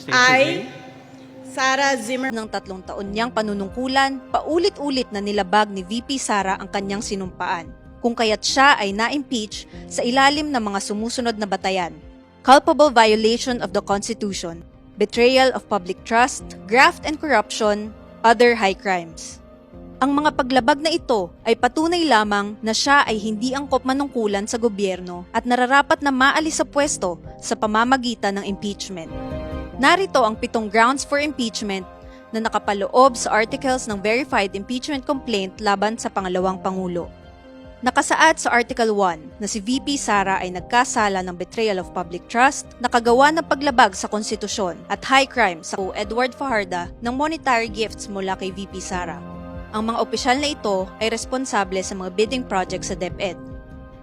I, Sara Zimmer. Ng 3 taon niyang panunungkulan, paulit-ulit na nilabag ni VP Sara ang kanyang sinumpaan, kung kaya't siya ay na-impeach sa ilalim ng mga sumusunod na batayan: culpable violation of the Constitution, betrayal of public trust, graft and corruption, other high crimes. Ang mga paglabag na ito ay patunay lamang na siya ay hindi angkop manungkulan sa gobyerno at nararapat na maalis sa pwesto sa pamamagitan ng impeachment. Narito ang 7 grounds for impeachment na nakapaloob sa articles ng verified impeachment complaint laban sa pangalawang Pangulo. Nakasaad sa Article 1 na si VP Sara ay nagkasala ng betrayal of public trust, nakagawa ng paglabag sa konstitusyon at high crime sa Edward Fajarda ng monetary gifts mula kay VP Sara. Ang mga opisyal na ito ay responsable sa mga bidding project sa DepEd.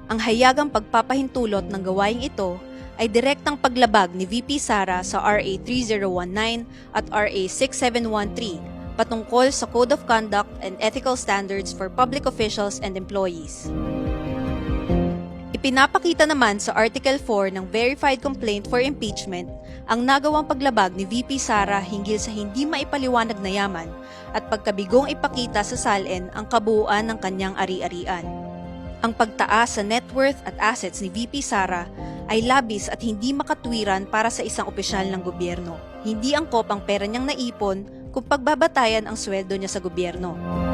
Ang hayagang pagpapahintulot ng gawaing ito ay direktang paglabag ni VP Sara sa RA 3019 at RA 6713 patungkol sa Code of Conduct and Ethical Standards for Public Officials and Employees. Ipinapakita naman sa Article 4 ng Verified Complaint for Impeachment ang nagawang paglabag ni VP Sara hinggil sa hindi maipaliwanag na yaman at pagkabigong ipakita sa salin ang kabuuan ng kanyang ari-arian. Ang pagtaas sa net worth at assets ni VP Sara ay labis at hindi makatwiran para sa isang opisyal ng gobyerno. Hindi angkop ang pera niyang naipon kung pagbabatayan ang sweldo niya sa gobyerno.